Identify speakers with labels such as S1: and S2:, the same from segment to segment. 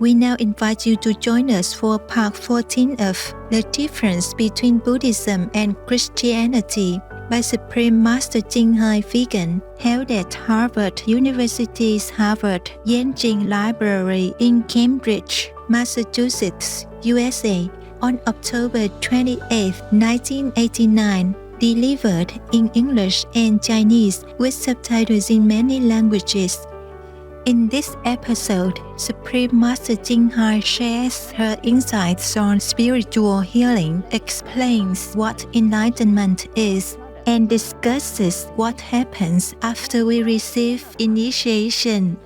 S1: We now invite you to join us for part 14 of The Difference Between Buddhism and Christianity by Supreme Master Ching Hai Vegan, held at Harvard University's Harvard Yang Library in Cambridge, Masschusetts, USA, on October 28, 1989, delivered in English and Chinese with subtitles in many languages. In this episode, Supreme Master Ching Hai shares her insights on spiritual healing, explains what enlightenment is, and discusses what happens after we receive initiation.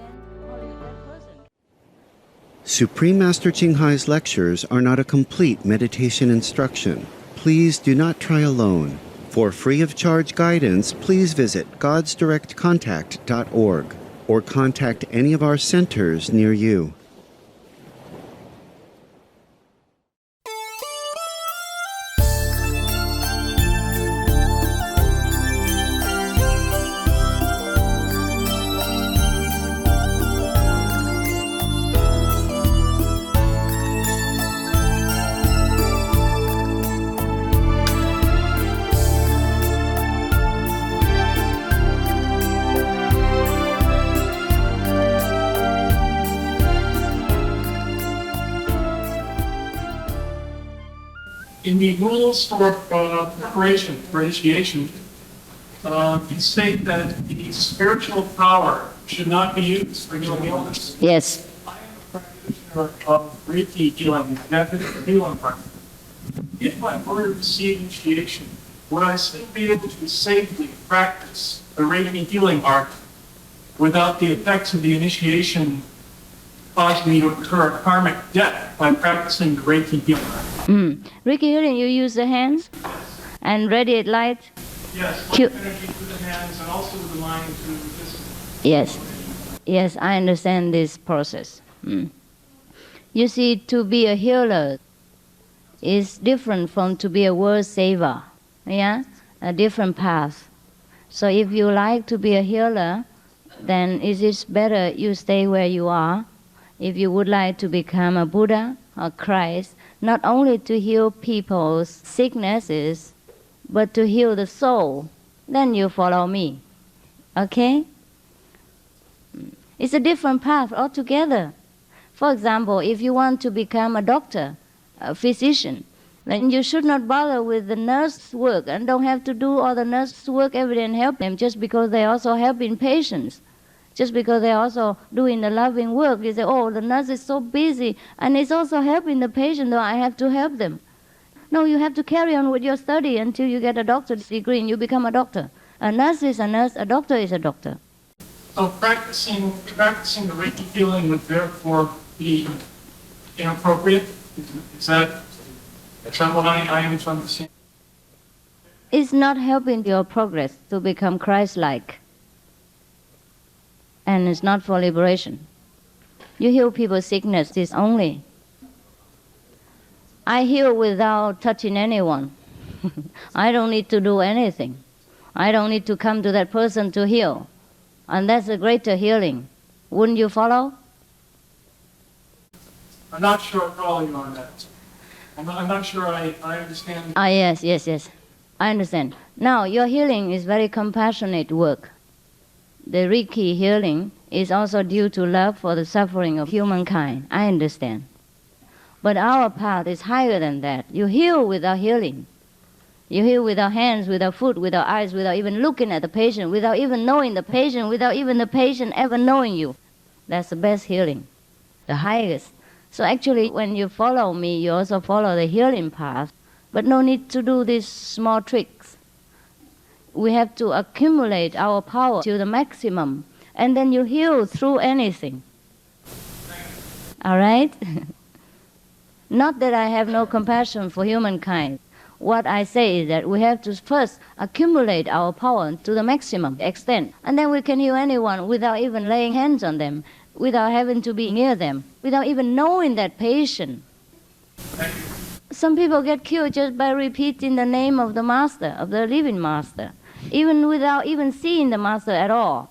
S2: Supreme Master Ching Hai's lectures are not a complete meditation instruction. Please do not try alone. For free of charge guidance, please visit godsdirectcontact.org or contact any of our centers near you.
S3: In the rules for preparation for initiation, you state that the spiritual power should not be used for healing illness.
S4: Yes.
S3: I am a practitioner of Reiki healing, method of healing practice. If I were to receive initiation, would I still be able to safely practice the Reiki healing art without the effects of the initiation causing me to incur a karmic debt by practicing the Reiki healing art?
S4: Reiki healing, you use the hands and radiate light?
S3: Yes, energy through the hands and also with the mind through the physical.
S4: Yes. Yes, I understand this process. You see, to be a healer is different from to be a world saver. Yeah? A different path. So if you like to be a healer, then it is better you stay where you are. If you would like to become a Buddha or Christ, not only to heal people's sicknesses, but to heal the soul, then you follow me. Okay? It's a different path altogether. For example, if you want to become a doctor, a physician, then you should not bother with the nurse work and don't have to do all the nurse work every day and help them just because they also helping patients. Just because they're also doing the loving work, you say, oh, the nurse is so busy, and it's also helping the patient, though I have to help them. No, you have to carry on with your study until you get a doctor's degree and you become a doctor. A nurse is a nurse, a doctor is a doctor.
S3: So practicing the Reiki healing would therefore be inappropriate? Is that what I am to understand?
S4: It's not helping your progress to become Christ-like. And it's not for liberation. You heal people's sicknesses only. I heal without touching anyone. I don't need to do anything. I don't need to come to that person to heal. And that's a greater healing. Wouldn't you follow?
S3: I'm not sure I follow you on that. I'm not sure I understand.
S4: Yes. I understand. Now, your healing is very compassionate work. The Reiki healing is also due to love for the suffering of humankind. I understand. But our path is higher than that. You heal without healing. You heal without hands, without foot, without eyes, without even looking at the patient, without even knowing the patient, without even the patient ever knowing you. That's the best healing, the highest. So actually, when you follow me, you also follow the healing path. But no need to do these small tricks. We have to accumulate our power to the maximum, and then you heal through anything. All right? Not that I have no compassion for humankind. What I say is that we have to first accumulate our power to the maximum extent, and then we can heal anyone without even laying hands on them, without having to be near them, without even knowing that patient. Some people get cured just by repeating the name of the Master, of the living Master, even without even seeing the Master at all.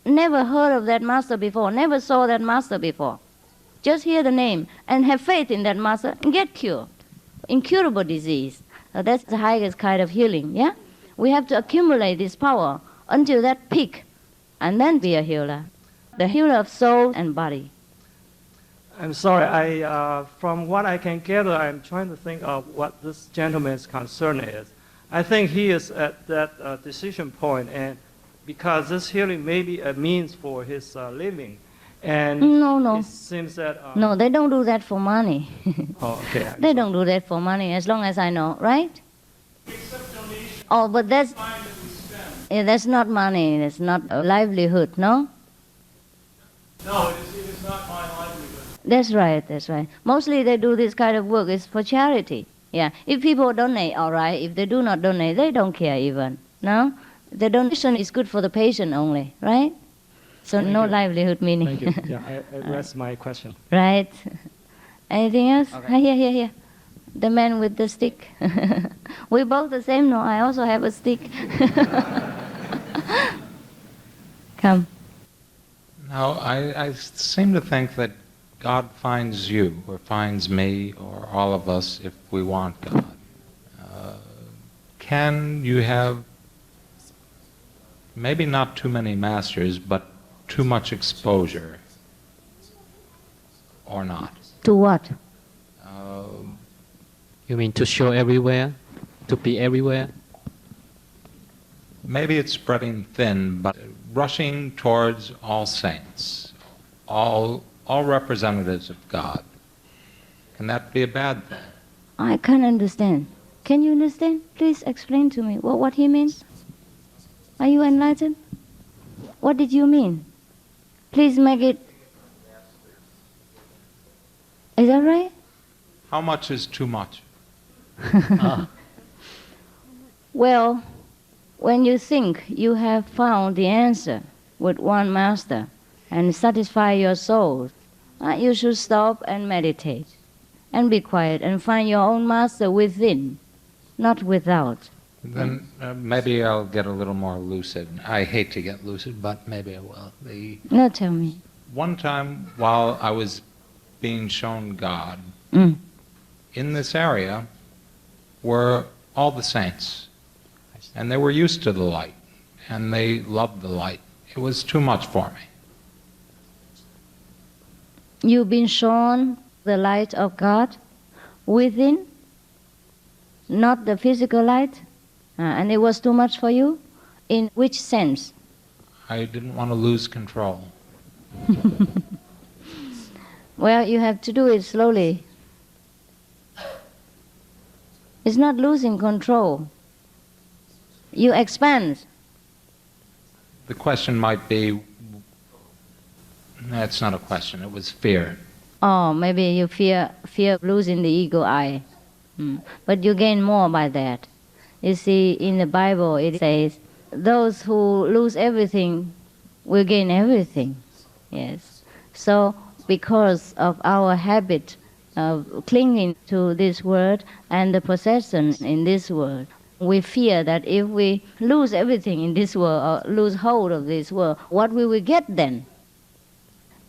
S4: Never heard of that Master before, never saw that Master before. Just hear the name and have faith in that master and get cured. Incurable disease. That's the highest kind of healing, yeah? We have to accumulate this power until that peak, and then be a healer. The healer of soul and body.
S5: I'm sorry, from what I can gather, I'm trying to think of what this gentleman's concern is. I think he is at that decision point, and because this healing may be a means for his living. And
S4: no.
S5: It seems that...
S4: No, they don't do that for money.
S5: Oh, okay.
S4: They don't do that for money, as long as I know, right? Oh, but that's not money. That's not a livelihood, no?
S3: No, it is not my livelihood.
S4: That's right. Mostly they do this kind of work is for charity. Yeah. If people donate, all right. If they do not donate, they don't care even. No? The donation is good for the patient only, right? So
S5: Thank
S4: no
S5: you.
S4: livelihood meaning.
S5: Thank you. Yeah, I rest my question.
S4: Right. Anything else?
S6: Okay.
S4: Here. The man with the stick. We both the same, no? I also have a stick. Come.
S6: Now, I seem to think that God finds you, or finds me, or all of us if we want God. Can you have maybe not too many masters, but too much exposure, or not?
S4: To what?
S7: You mean to show everywhere? To be everywhere?
S6: Maybe it's spreading thin, but rushing towards all saints, all representatives of God. Can that be a bad thing?
S4: I can't understand. Can you understand? Please explain to me what he means. Are you enlightened? What did you mean? Please make it... Is that right?
S6: How much is too much?
S4: Well, when you think you have found the answer with one master and satisfy your soul, you should stop and meditate and be quiet and find your own master within, not without.
S6: Then maybe I'll get a little more lucid. I hate to get lucid, but maybe I will.
S4: No, tell me.
S6: One time while I was being shown God, in this area were all the saints. And they were used to the light, and they loved the light. It was too much for me.
S4: You've been shown the light of God within, not the physical light, and it was too much for you? In which sense?
S6: I didn't want to lose control.
S4: Well, you have to do it slowly. It's not losing control. You expand.
S6: The question might be, that's not a question, it was fear.
S4: Oh, maybe you fear of losing the ego eye. But you gain more by that. You see, in the Bible it says, those who lose everything will gain everything. Yes. So, because of our habit of clinging to this world and the possession in this world, we fear that if we lose everything in this world or lose hold of this world, what will we get then?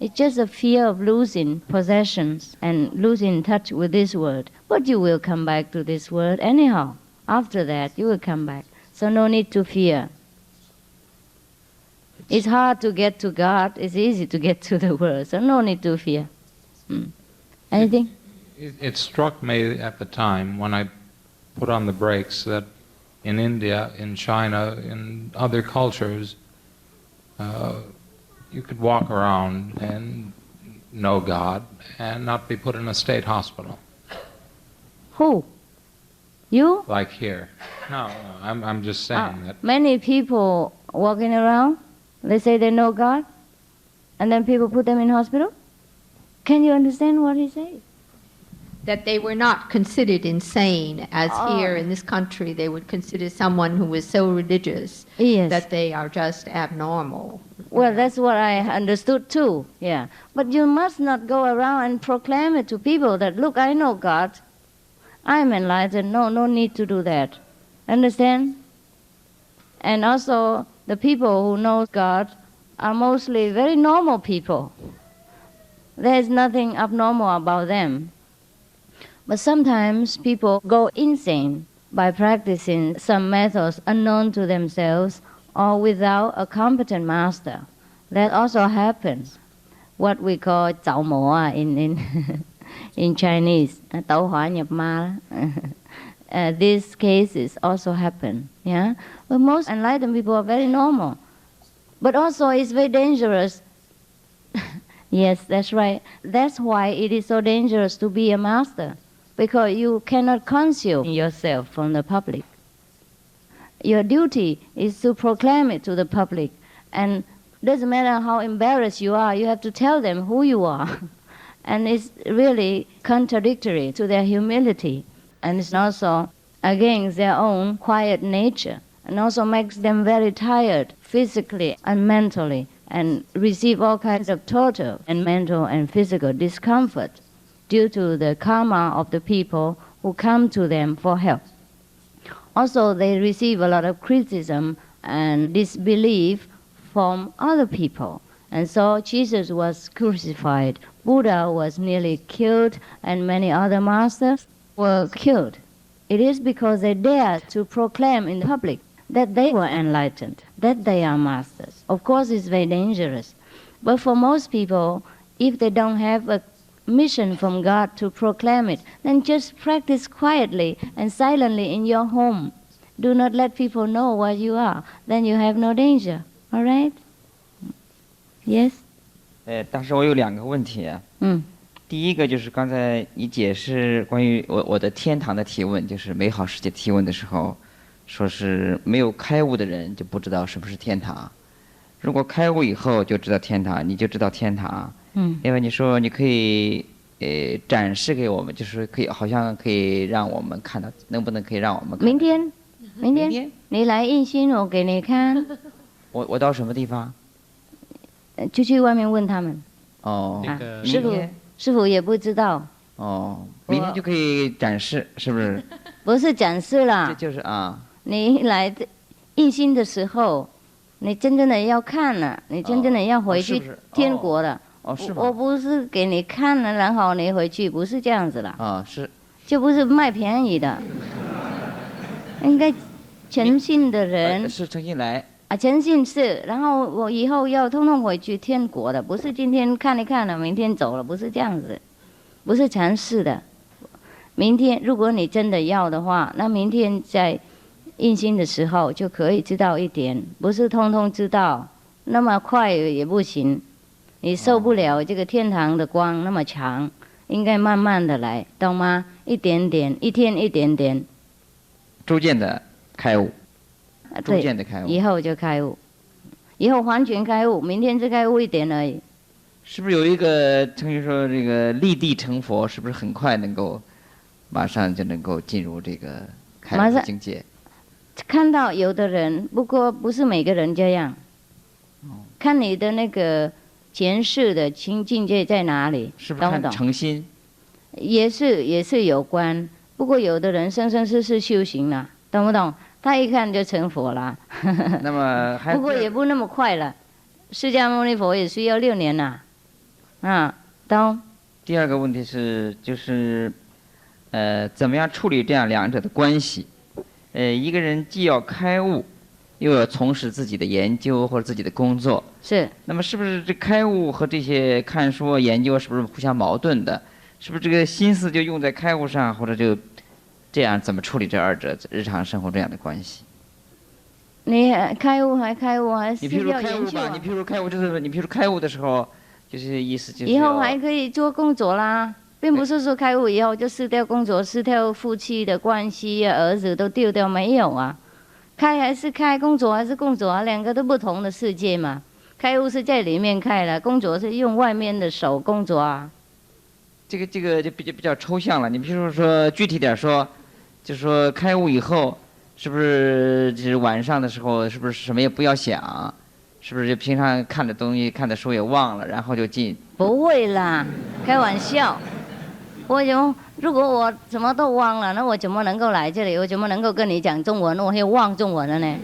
S4: It's just a fear of losing possessions and losing touch with this world. But you will come back to this world anyhow. After that, you will come back. So no need to fear. It's hard to get to God. It's easy to get to the world. So no need to fear. Anything?
S6: It struck me at the time when I put on the brakes that in India, in China, in other cultures, you could walk around and know God and not be put in a state hospital.
S4: Who? You?
S6: Like here. No, I'm just saying that.
S4: Many people walking around, they say they know God, and then people put them in hospital? Can you understand what he says?
S8: That they were not considered insane, as here in this country they would consider someone who was so religious that they are just abnormal.
S4: Well, that's what I understood too, yeah. But you must not go around and proclaim it to people that, look, I know God, I'm enlightened. No need to do that. Understand? And also, the people who know God are mostly very normal people. There is nothing abnormal about them. But sometimes people go insane by practicing some methods unknown to themselves or without a competent master. That also happens. What we call 着魔 in Chinese, 导化nhập ma. These cases also happen. Yeah, but most enlightened people are very normal. But also it's very dangerous. Yes, that's right. That's why it is so dangerous to be a master, because you cannot conceal yourself from the public. Your duty is to proclaim it to the public, and doesn't matter how embarrassed you are, you have to tell them who you are. And it's really contradictory to their humility, and it's also against their own quiet nature, and also makes them very tired physically and mentally, and receive all kinds of total and mental and physical discomfort due to the karma of the people who come to them for help. Also, they receive a lot of criticism and disbelief from other people. And so Jesus was crucified, Buddha was nearly killed, and many other masters were killed. It is because they dared to proclaim in the public that they were enlightened, that they are masters. Of course, it's very dangerous. But for most people, if they don't have a mission from God to proclaim it, then just practice quietly and silently in your home. Do not let people know what you are. Then you have no danger. All right? Yes?
S9: 当时我有2个问题啊。第一个就是刚才你解释关于我的天堂的提问，就是美好世界提问的时候，说是没有开悟的人就不知道什么是天堂。如果开悟以后就知道天堂，你就知道天堂。因为你说你可以展示给我们，就是可以好像可以让我们看到，能不能可以让我们看到？
S4: 明天你来印心，我给你看。
S9: 我到什么地方？
S4: 就去外面问他们。
S9: 哦，
S4: 师父也不知道。
S9: 哦，明天就可以展示，是不是？
S4: 不是展示啦，
S9: 就是啊。
S4: 你来印心的时候，你真正的要看了，你真正的要回去天国了。
S9: 是吗？
S4: 我不是给你看了，然后你回去，不是这样子啦。
S9: 是。
S4: 就不是卖便宜的，应该诚信的人。
S9: 是诚心来。
S4: 诚信是，然后我以后要通通回去天国的，不是今天看一看了，明天走了，不是这样子，不是尝试的。明天如果你真的要的话，那明天在印心的时候就可以知道一点，不是通通知道，那么快也不行，你受不了这个天堂的光那么强，应该慢慢的来，懂吗？一点点，一天一点点，
S9: 逐渐的开悟。逐渐的开悟，
S4: 以后就开悟，以后完全开悟，明天只开悟一点而已。
S9: 是不是有一个成语说这个立地成佛，是不是很快能够，马上就能够进入这个开悟的境界？
S4: 看到有的人，不过不是每个人这样。看你的那个前世的境界在哪里，
S9: 是不是看诚心？
S4: 也是有关，不过有的人生生世世修行了，懂不懂？他一看就成佛了。
S9: 那么
S4: 不过也不那么快了，释迦牟尼佛也需要6年呐。懂。
S9: 第二个问题是，就是怎么样处理这样2者的关系？一个人既要开悟，又要从事自己的研究或者自己的工作。
S4: 是。
S9: 那么是不是这开悟和这些看书研究是不是互相矛盾的？是不是这个心思就用在开悟上，或者就？这样怎么处理这2者日常生活这样的关系？
S4: 你开悟还是要研究
S9: 你譬如开悟就是你譬如开悟的时候，就是意思就是
S4: 以后还可以做工作啦，并不是说开悟以后就失掉工作、失掉夫妻的关系啊，儿子都丢掉，没有啊。开还是开，工作还是工作啊，2个都不同的世界嘛。开悟是在里面开了，工作是用外面的手工作啊。
S9: 这个就比较抽象了。你譬如说具体点说。就是说开悟以后，是不是就是晚上的时候，是不是什么也不要想？是不是就平常看的东西、看的书也忘了，然后就进？
S4: 不会啦，开玩笑。如果我什么都忘了，那我怎么能够来这里？我怎么能够跟你讲中文？我会忘中文了呢？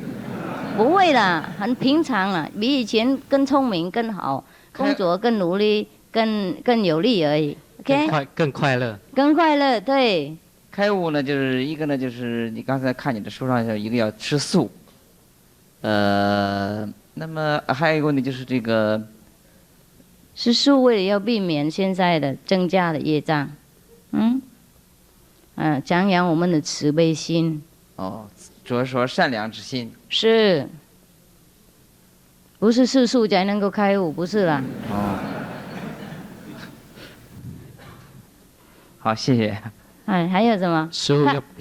S4: 不会啦，很平常啦，比以前更聪明、更好，工作更努力、更有力而已。OK，
S7: 更快乐，
S4: 更快乐，对。
S9: 开悟呢，就是一个呢，就是你刚才看你的书上有一个要吃素，那么还有一个问题就是这个
S4: 吃素为了要避免现在的增加的业障，张扬我们的慈悲心。
S9: 哦，主要说善良之心。
S4: 是，不是吃素才能够开悟，不是啦。
S9: 哦，好，谢谢。
S4: 还有什么？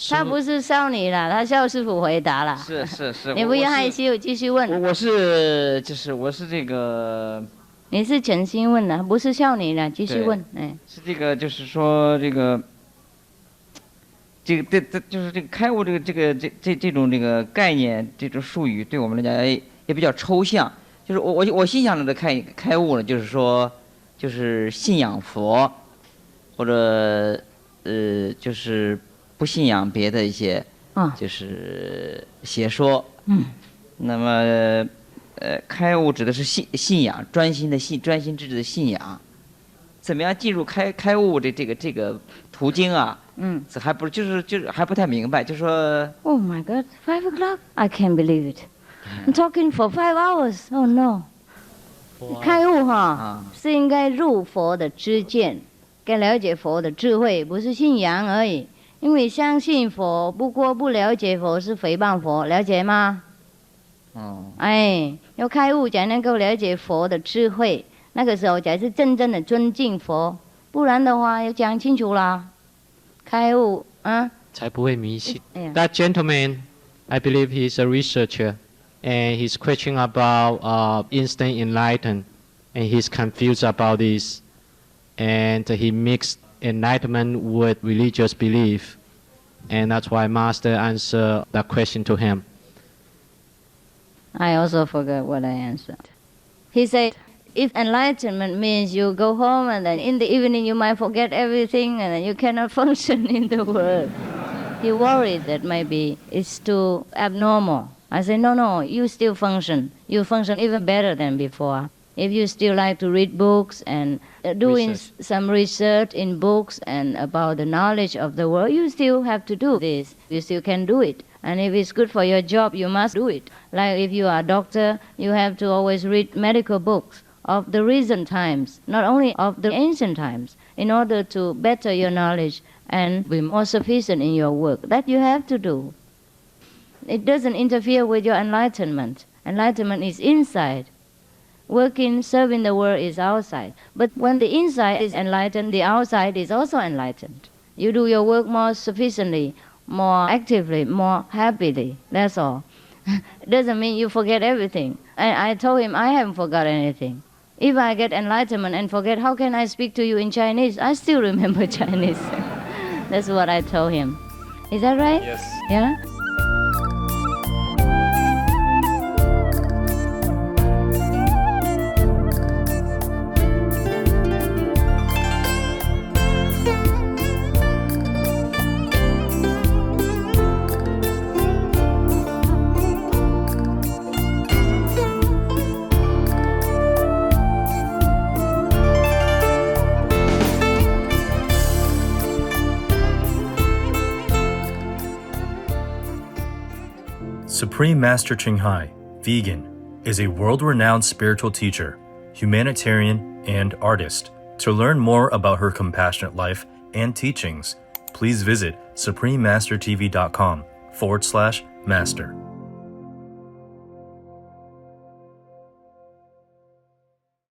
S4: 他不是笑你了，他笑师傅回答了。
S9: 是。
S4: 你不要害羞，继续问。
S9: 我是这个。
S4: 你是诚心问的，不是笑你了，继续问。
S9: 是这个，就是说这个就是这个开悟这种这个概念，这种术语对我们来讲也比较抽象。就是我心想的开悟呢，就是说就是信仰佛，或者就是不信仰别的一些就是邪说。那么开悟指的是信仰，专心致志的信仰。怎么样进入开悟这个途径啊？这还不就是还不太明白，就说。
S4: Oh my God, 5 o'clock! I can't believe it. I'm talking for 5 hours. Oh no. 开悟是应该入佛的知见，该了解佛的智慧，不是信仰而已。因为相信佛，不过不了解佛是诽谤佛，了解吗？要开悟才能够了解佛的智慧，那个时候才是真正的尊敬佛。不然的话，要讲清楚啦。开悟
S7: 才不会迷信。That gentleman, I believe he's a researcher, and he's questioning about instant enlightenment, and he's confused about this, and he mixed enlightenment with religious belief, and that's why Master answered that question to him.
S4: I also forgot what I answered. He said, if enlightenment means you go home and then in the evening you might forget everything and then you cannot function in the world. He worried that maybe it's too abnormal. I said, no, you still function. You function even better than before. If you still like to read books and doing some research in books and about the knowledge of the world, you still have to do this. You still can do it. And if it's good for your job, you must do it. Like if you are a doctor, you have to always read medical books of the recent times, not only of the ancient times, in order to better your knowledge and be more sufficient in your work. That you have to do. It doesn't interfere with your enlightenment. Enlightenment is inside. Working, serving the world is outside. But when the inside is enlightened, the outside is also enlightened. You do your work more sufficiently, more actively, more happily. That's all. It doesn't mean you forget everything. And I told him I haven't forgot anything. If I get enlightenment and forget, how can I speak to you in Chinese? I still remember Chinese. That's what I told him. Is that right?
S10: Yes.
S4: Yeah?
S10: Supreme Master Ching Hai, vegan, is a world-renowned spiritual teacher, humanitarian, and artist. To learn more about her compassionate life and teachings, please visit suprememastertv.com/master.